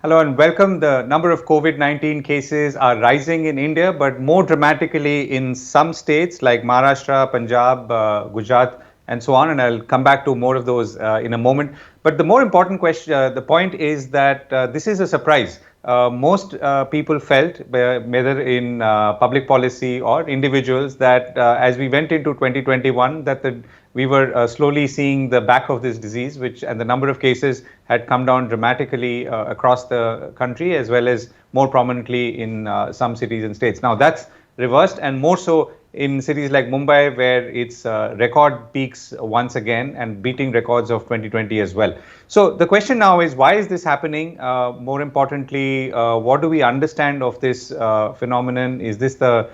Hello and welcome. The number of COVID-19 cases are rising in India, but more dramatically in some states like Maharashtra, Punjab, Gujarat, and so on. And I'll come back to more of those in a moment. But the more important question, the point is that this is a surprise. Most people felt, whether in public policy or individuals, that as we went into 2021, that we were slowly seeing the back of this disease, and the number of cases had come down dramatically across the country, as well as more prominently in some cities and states. Now that's reversed, and more so in cities like Mumbai, where it's record peaks once again and beating records of 2020 as well. So the question now is, why is this happening? More importantly, what do we understand of this phenomenon? Is this the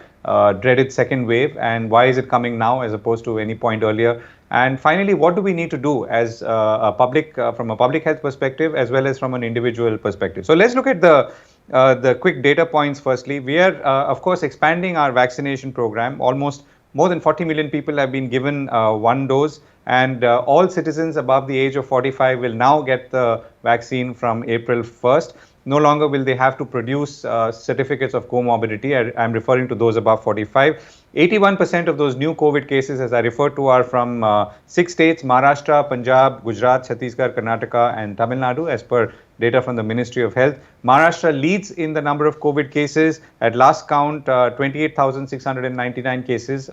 dreaded second wave, and why is it coming now as opposed to any point earlier? And finally, what do we need to do as from a public health perspective, as well as from an individual perspective? So let's look at the quick data points. Firstly, we are, of course, expanding our vaccination program. Almost more than 40 million people have been given one dose, and all citizens above the age of 45 will now get the vaccine from April 1st. No longer will they have to produce certificates of comorbidity. I'm referring to those above 45. 81% of those new COVID cases, as I referred to, are from 6 states: Maharashtra, Punjab, Gujarat, Chhattisgarh, Karnataka, and Tamil Nadu, as per data from the Ministry of Health. Maharashtra leads in the number of COVID cases. At last count, 28,699 cases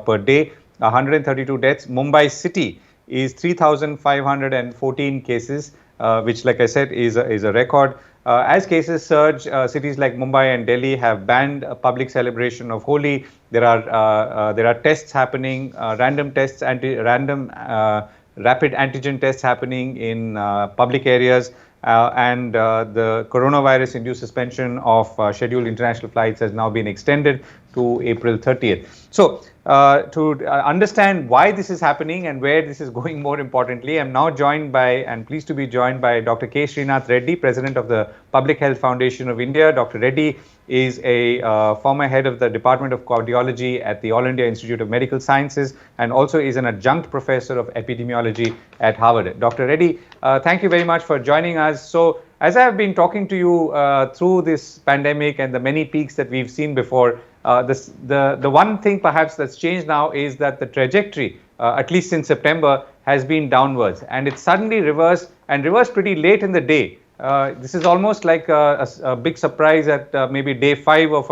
per day, 132 deaths. Mumbai city is 3,514 cases, which, like I said, is a record. As cases surge, cities like Mumbai and Delhi have banned a public celebration of Holi. There are tests happening, random tests, rapid antigen tests happening in public areas, and the coronavirus-induced suspension of scheduled international flights has now been extended to April 30th. So, to understand why this is happening and where this is going, more importantly, I'm now joined by, and pleased to be joined by, Dr. K. Srinath Reddy, President of the Public Health Foundation of India. Dr. Reddy is a former head of the Department of Cardiology at the All India Institute of Medical Sciences, and also is an adjunct professor of epidemiology at Harvard. Dr. Reddy, thank you very much for joining us. So, as I have been talking to you through this pandemic and the many peaks that we've seen before, the one thing perhaps that's changed now is that the trajectory, at least since September, has been downwards, and it's suddenly reversed, and reversed pretty late in the day. This is almost like a big surprise at maybe day 5 of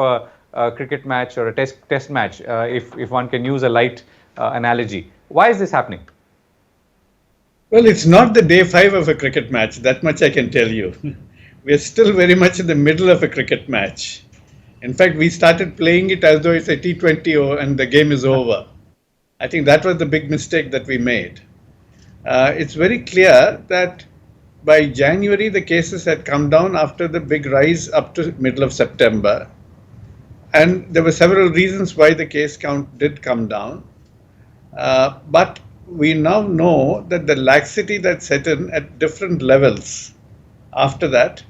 a cricket match or a test match, if one can use a light analogy. Why is this happening? Well, it's not the day 5 of a cricket match, that much I can tell you. We're still very much in the middle of a cricket match. In fact, we started playing it as though it's a T20 and the game is over. I think that was the big mistake that we made. It's very clear that by January, the cases had come down after the big rise up to middle of September. And there were several reasons why the case count did come down. But we now know that the laxity that set in at different levels after that,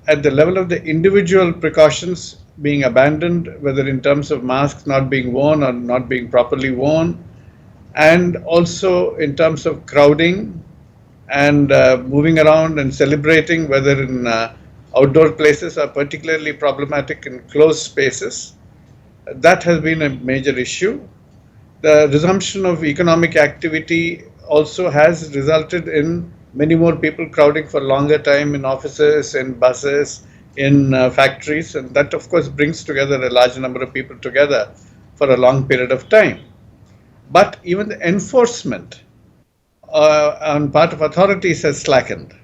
at the level of the individual precautions being abandoned, whether in terms of masks not being worn or not being properly worn, and also in terms of crowding and moving around and celebrating, whether in outdoor places or particularly problematic in closed spaces. That has been a major issue. The resumption of economic activity also has resulted in many more people crowding for longer time in offices, in buses, in factories, and that of course brings together a large number of people together for a long period of time. But even the enforcement on part of authorities has slackened,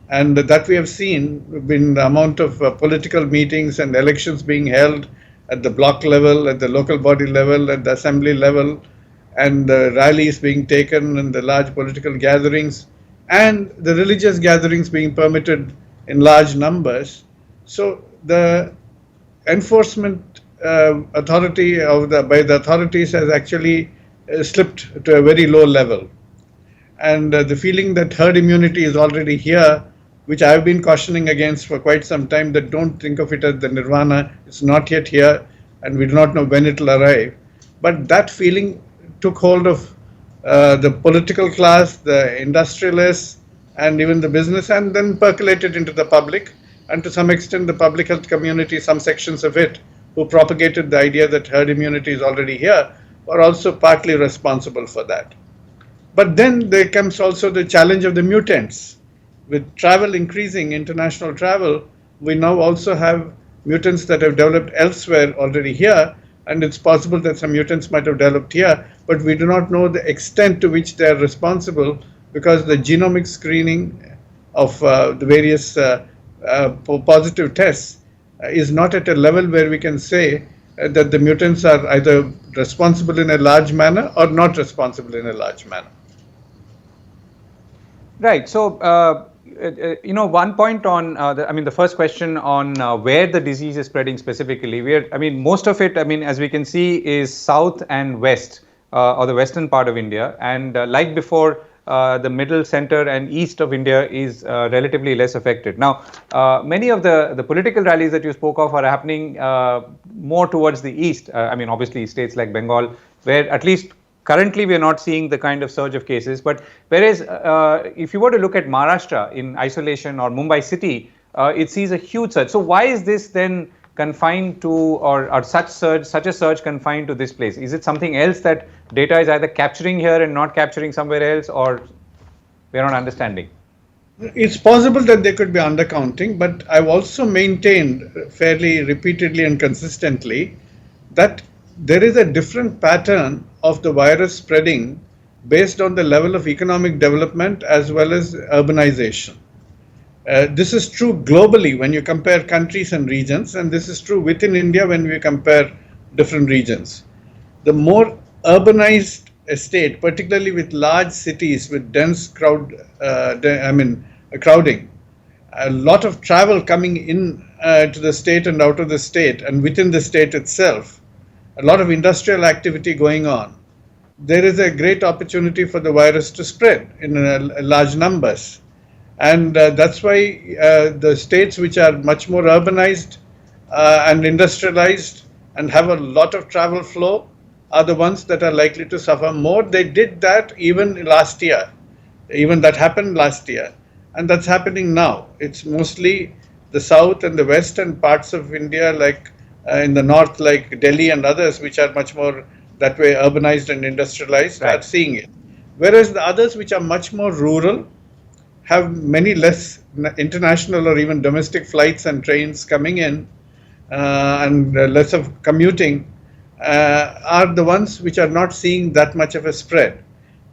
and that we have seen been the amount of political meetings and elections being held at the block level, at the local body level, at the assembly level, and the rallies being taken and the large political gatherings and the religious gatherings being permitted in large numbers. So the enforcement authority by the authorities has actually slipped to a very low level. And the feeling that herd immunity is already here, which I've been cautioning against for quite some time, that don't think of it as the nirvana. It's not yet here, and we do not know when it will arrive. But that feeling took hold of the political class, the industrialists, and even the business, and then percolated into the public. And to some extent, the public health community, some sections of it, who propagated the idea that herd immunity is already here, were also partly responsible for that. But then there comes also the challenge of the mutants. With travel increasing, international travel, we now also have mutants that have developed elsewhere already here, and it's possible that some mutants might have developed here, but we do not know the extent to which they are responsible because the genomic screening of the various positive tests is not at a level where we can say that the mutants are either responsible in a large manner or not responsible in a large manner. Right. So, one point on, the first question on where the disease is spreading specifically, most of it, as we can see, is south and west, or the western part of India. And like before, the middle, center, and east of India is relatively less affected. Now, many of the political rallies that you spoke of are happening more towards the east. Obviously, states like Bengal, where at least currently we are not seeing the kind of surge of cases. But whereas if you were to look at Maharashtra in isolation or Mumbai city, it sees a huge surge. So why is this then confined to, or such a surge confined to this place? Is it something else that data is either capturing here and not capturing somewhere else, or we're not understanding? It's possible that there could be undercounting, but I've also maintained fairly repeatedly and consistently that there is a different pattern of the virus spreading based on the level of economic development as well as urbanization. This is true globally when you compare countries and regions, and this is true within India when we compare different regions. The more urbanized a state, particularly with large cities with dense crowding, a lot of travel coming in to the state and out of the state, and within the state itself, a lot of industrial activity going on. There is a great opportunity for the virus to spread in large numbers. And that's why the states which are much more urbanized and industrialized and have a lot of travel flow are the ones that are likely to suffer more. They did that even last year. Even that happened last year. And that's happening now. It's mostly the south and the west and parts of India, like in the north, like Delhi and others, which are much more that way urbanized and industrialized, right, are seeing it. Whereas the others, which are much more rural, have many less international or even domestic flights and trains coming in, and less of commuting, are the ones which are not seeing that much of a spread.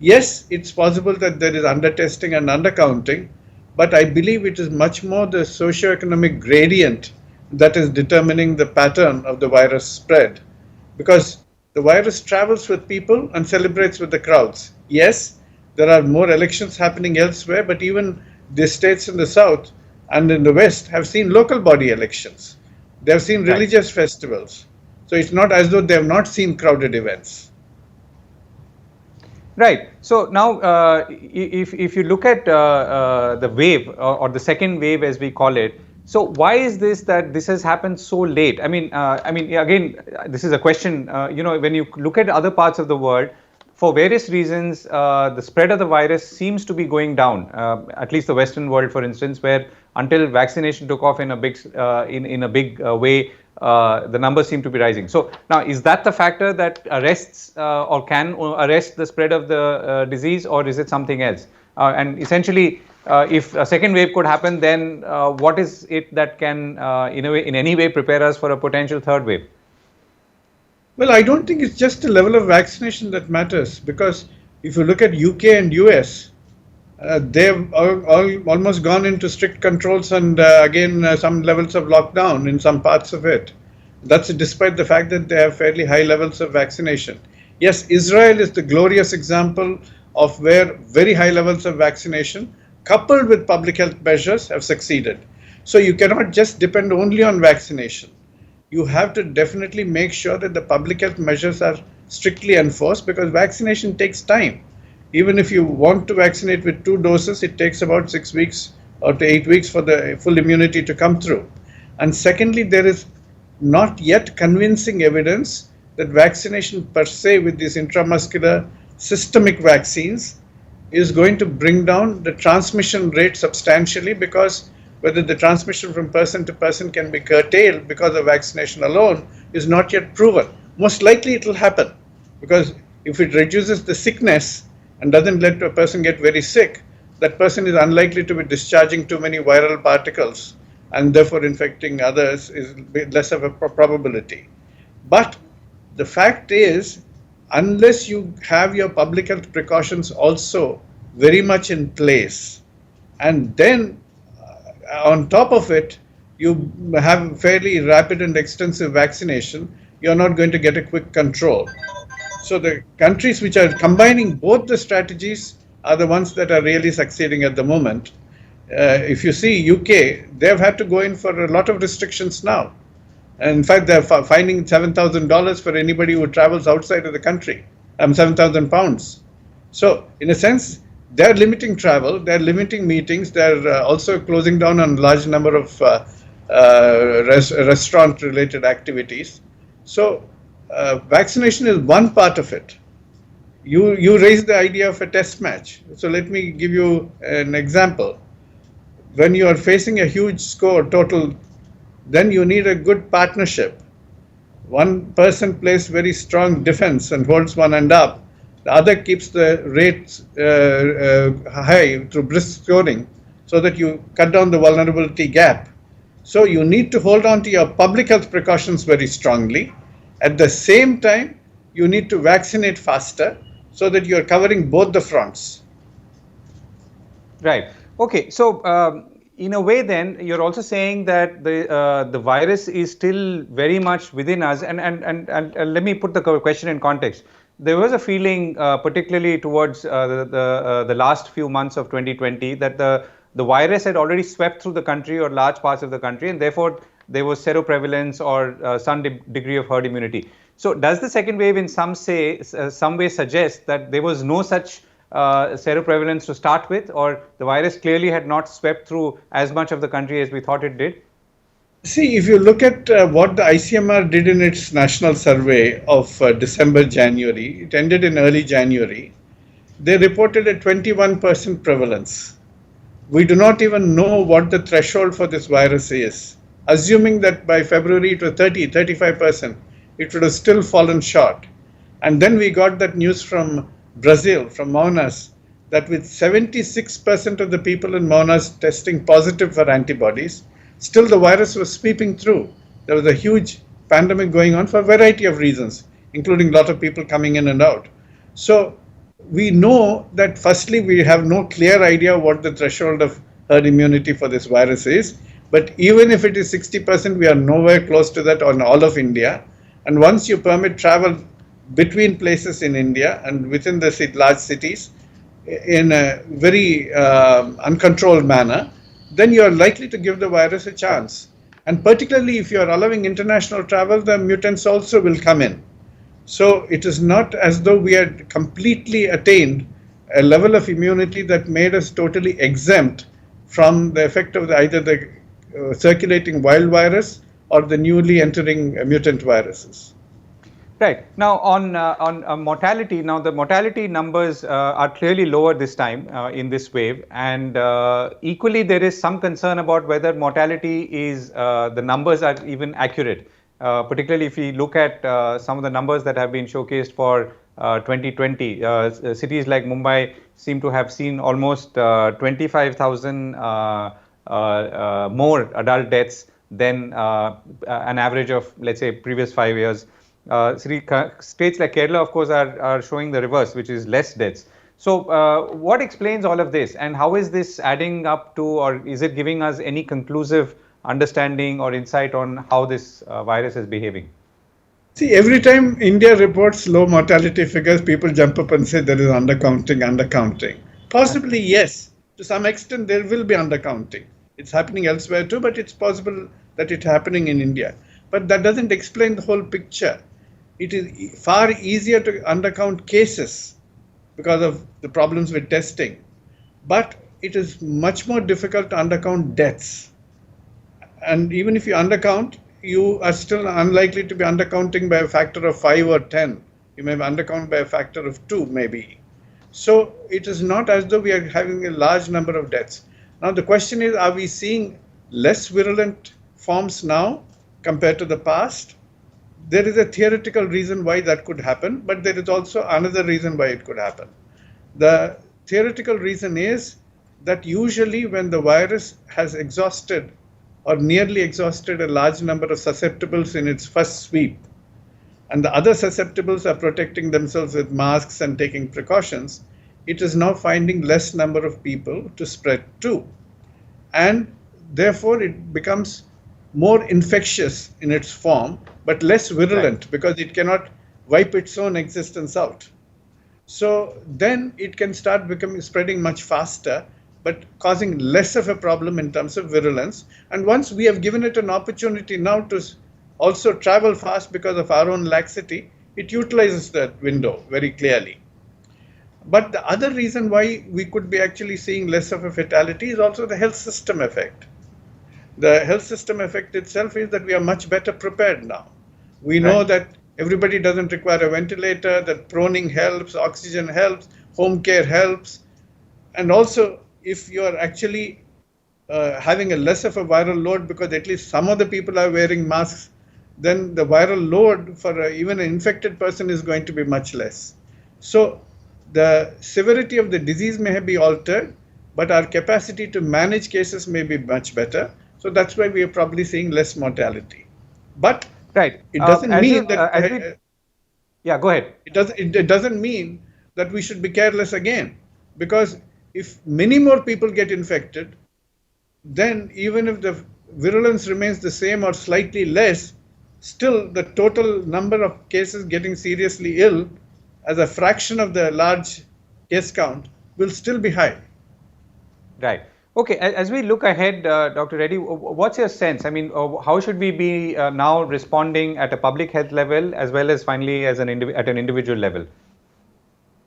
Yes, it's possible that there is undertesting and undercounting, but I believe it is much more the socioeconomic gradient that is determining the pattern of the virus spread. Because the virus travels with people and celebrates with the crowds. Yes, there are more elections happening elsewhere, but even the states in the south and in the west have seen local body elections. They have seen religious festivals. So it's not as though they have not seen crowded events. Right. So now, if you look at the wave, or the second wave as we call it, so why is this that this has happened so late? Again, this is a question. When you look at other parts of the world, for various reasons, the spread of the virus seems to be going down. At least the Western world, for instance, where until vaccination took off in a big way, the numbers seem to be rising. So now, is that the factor that arrests or can arrest the spread of the disease, or is it something else? And essentially, if a second wave could happen, then what is it that can, in any way, prepare us for a potential third wave? Well, I don't think it's just the level of vaccination that matters, because if you look at UK and US, they've almost gone into strict controls and again some levels of lockdown in some parts of it. That's despite the fact that they have fairly high levels of vaccination. Yes, Israel is the glorious example of where very high levels of vaccination coupled with public health measures have succeeded. So you cannot just depend only on vaccination. You have to definitely make sure that the public health measures are strictly enforced, because vaccination takes time. Even if you want to vaccinate with 2 doses, it takes about 6 weeks or to 8 weeks for the full immunity to come through. And secondly, there is not yet convincing evidence that vaccination per se with these intramuscular systemic vaccines is going to bring down the transmission rate substantially, because whether the transmission from person to person can be curtailed because of vaccination alone is not yet proven. Most likely it will happen, because if it reduces the sickness and doesn't let a person get very sick, that person is unlikely to be discharging too many viral particles and therefore infecting others is less of a probability. But the fact is, unless you have your public health precautions also very much in place, and then on top of it, you have fairly rapid and extensive vaccination, you're not going to get a quick control. So the countries which are combining both the strategies are the ones that are really succeeding at the moment. If you see UK, they've had to go in for a lot of restrictions now. And in fact, they're finding $7,000 for anybody who travels outside of the country. £7,000. So, in a sense, they're limiting travel, they're limiting meetings, they're also closing down on large number of restaurant-related activities. So, vaccination is one part of it. You raised the idea of a test match. So let me give you an example. When you are facing a huge score total, then you need a good partnership. One person plays very strong defense and holds one end up. The other keeps the rates high through brisk scoring, so that you cut down the vulnerability gap. So you need to hold on to your public health precautions very strongly. At the same time, you need to vaccinate faster so that you are covering both the fronts. Right. Okay. So, in a way, then you're also saying that the virus is still very much within us. And let me put the question in context. There was a feeling, particularly towards the last few months of 2020, that the virus had already swept through the country or large parts of the country, and therefore there was seroprevalence or some degree of herd immunity. So, does the second wave, in some way, suggest that there was no such seroprevalence to start with, or the virus clearly had not swept through as much of the country as we thought it did? See, if you look at what the ICMR did in its national survey of December, January, it ended in early January, they reported a 21% prevalence. We do not even know what the threshold for this virus is. Assuming that by February it was 35%, it would have still fallen short. And then we got that news from Brazil, from Maunas, that with 76% of the people in Maunas testing positive for antibodies, still the virus was sweeping through. There was a huge pandemic going on for a variety of reasons, including a lot of people coming in and out. So we know that firstly, we have no clear idea what the threshold of herd immunity for this virus is. But even if it is 60%, we are nowhere close to that on all of India. And once you permit travel between places in India and within the large cities in a very uncontrolled manner, then you are likely to give the virus a chance. And particularly if you are allowing international travel, the mutants also will come in. So it is not as though we had completely attained a level of immunity that made us totally exempt from the effect of either the circulating wild virus or the newly entering mutant viruses. Right. Now, on mortality, now the mortality numbers are clearly lower this time in this wave, and equally there is some concern about whether mortality is the numbers are even accurate. Particularly if we look at some of the numbers that have been showcased for 2020, cities like Mumbai seem to have seen almost 25,000 more adult deaths than an average of, let's say, previous 5 years. States like Kerala, of course, are showing the reverse, which is less deaths. So what explains all of this, and how is this adding up to, or is it giving us any conclusive understanding or insight on how this virus is behaving? See, every time India reports low mortality figures, people jump up and say there is undercounting. Possibly, yes. To some extent, there will be undercounting. It's happening elsewhere too, but it's possible that it's happening in India. But that doesn't explain the whole picture. It is far easier to undercount cases because of the problems with testing. But it is much more difficult to undercount deaths. And even if you undercount, you are still unlikely to be undercounting by a factor of 5 or 10. You may be undercount by a factor of 2, maybe. So it is not as though we are having a large number of deaths. Now the question is, are we seeing less virulent forms now compared to the past? There is a theoretical reason why that could happen, but there is also another reason why it could happen. The theoretical reason is that usually when the virus has exhausted or nearly exhausted a large number of susceptibles in its first sweep, and the other susceptibles are protecting themselves with masks and taking precautions, it is now finding less number of people to spread to. And therefore, it becomes more infectious in its form, but less Right. virulent because it cannot wipe its own existence out. So then it can start becoming spreading much faster, but causing less of a problem in terms of virulence. And once we have given it an opportunity now to also travel fast because of our own laxity, it utilizes that window very clearly. But the other reason why we could be actually seeing less of a fatality is also the health system effect. The health system effect itself is that we are much better prepared now. We know Right. that everybody doesn't require a ventilator, that proning helps, oxygen helps, home care helps. And also, if you're actually having a less of a viral load because at least some of the people are wearing masks, then the viral load for even an infected person is going to be much less. So the severity of the disease may be altered, but our capacity to manage cases may be much better. So that's why we are probably seeing less mortality. But Right. it doesn't As you mean that as we Yeah, go ahead. it doesn't mean that we should be careless again, because if many more people get infected, then even if the virulence remains the same or slightly less, still the total number of cases getting seriously ill as a fraction of the large case count will still be high. Right. Okay. As we look ahead, Dr. Reddy, what's your sense? I mean, how should we be now responding at a public health level as well as finally as at an individual level?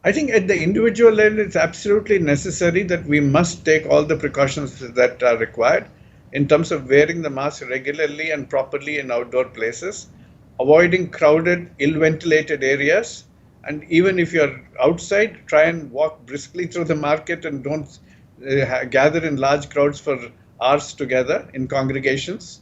I think at the individual level, it's absolutely necessary that we must take all the precautions that are required in terms of wearing the mask regularly and properly in outdoor places, avoiding crowded, ill ventilated areas, and even if you're outside, try and walk briskly through the market and don't gather in large crowds for hours together in congregations,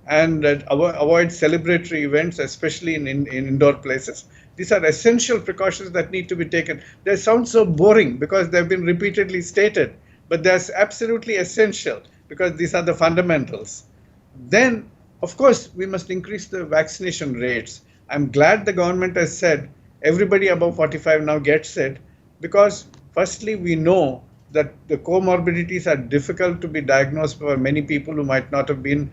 and avoid celebratory events, especially in indoor places. These are essential precautions that need to be taken. They sound so boring because they've been repeatedly stated, but they're absolutely essential because these are the fundamentals. Then, of course, we must increase the vaccination rates. I'm glad the government has said everybody above 45 now gets it, because firstly, we know that the comorbidities are difficult to be diagnosed for many people who might not have been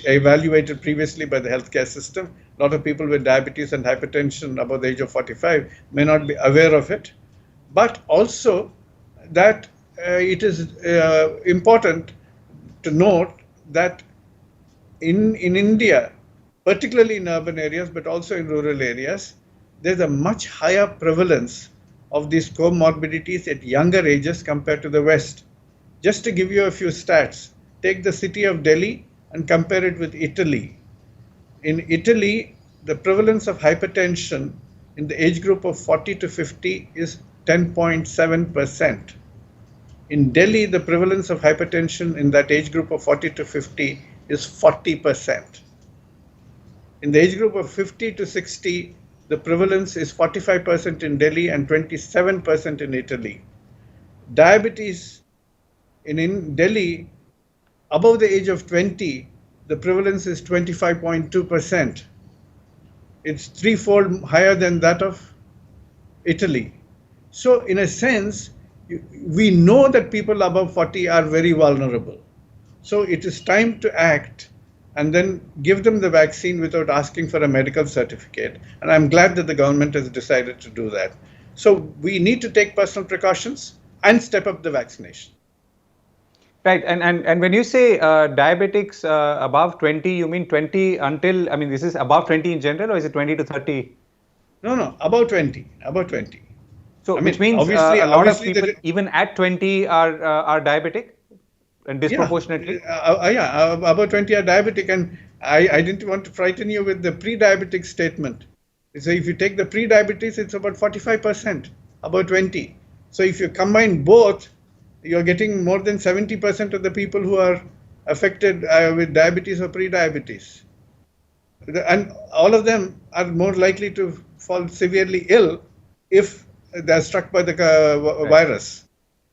evaluated previously by the healthcare system. A lot of people with diabetes and hypertension above the age of 45 may not be aware of it, but also that it is important to note that in India, particularly in urban areas, but also in rural areas, there's a much higher prevalence of these comorbidities at younger ages compared to the West. Just to give you a few stats, take the city of Delhi and compare it with Italy. In Italy, the prevalence of hypertension in the age group of 40 to 50 is 10.7%. In Delhi, the prevalence of hypertension in that age group of 40 to 50 is 40%. In the age group of 50 to 60, the prevalence is 45% in Delhi and 27% in Italy. Diabetes in Delhi, above the age of 20, the prevalence is 25.2%. It's threefold higher than that of Italy. So, in a sense, we know that people above 40 are very vulnerable. So, it is time to act and then give them the vaccine without asking for a medical certificate. And I'm glad that the government has decided to do that. So, we need to take personal precautions and step up the vaccination. Right. And when you say diabetics above 20, you mean 20 until, I mean, this is above 20 in general, or is it 20 to 30? No, no, about 20, about 20. So, I which mean, means obviously, a lot of obviously, people, there, even at 20, are diabetic and yeah, disproportionately. about 20 are diabetic, and I didn't want to frighten you with the pre-diabetic statement. So if you take the pre-diabetes, it's about 45%, about 20. So if you combine both, you're getting more than 70% of the people who are affected with diabetes or pre-diabetes. And all of them are more likely to fall severely ill if they're struck by the Right. virus.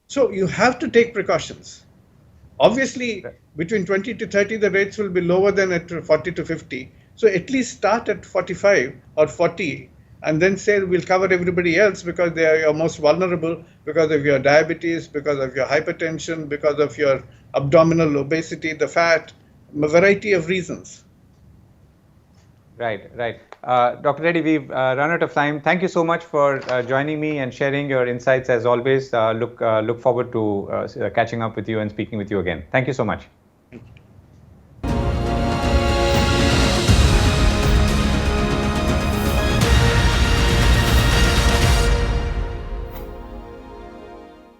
So you have to take precautions. Obviously, Right. between 20 to 30, the rates will be lower than at 40 to 50. So at least start at 45 or 40 and then say we'll cover everybody else because they are your most vulnerable because of your diabetes, because of your hypertension, because of your abdominal obesity, the fat, a variety of reasons. Right, right. Dr. Reddy, we've run out of time. Thank you so much for joining me and sharing your insights as always. Look forward to catching up with you and speaking with you again. Thank you so much.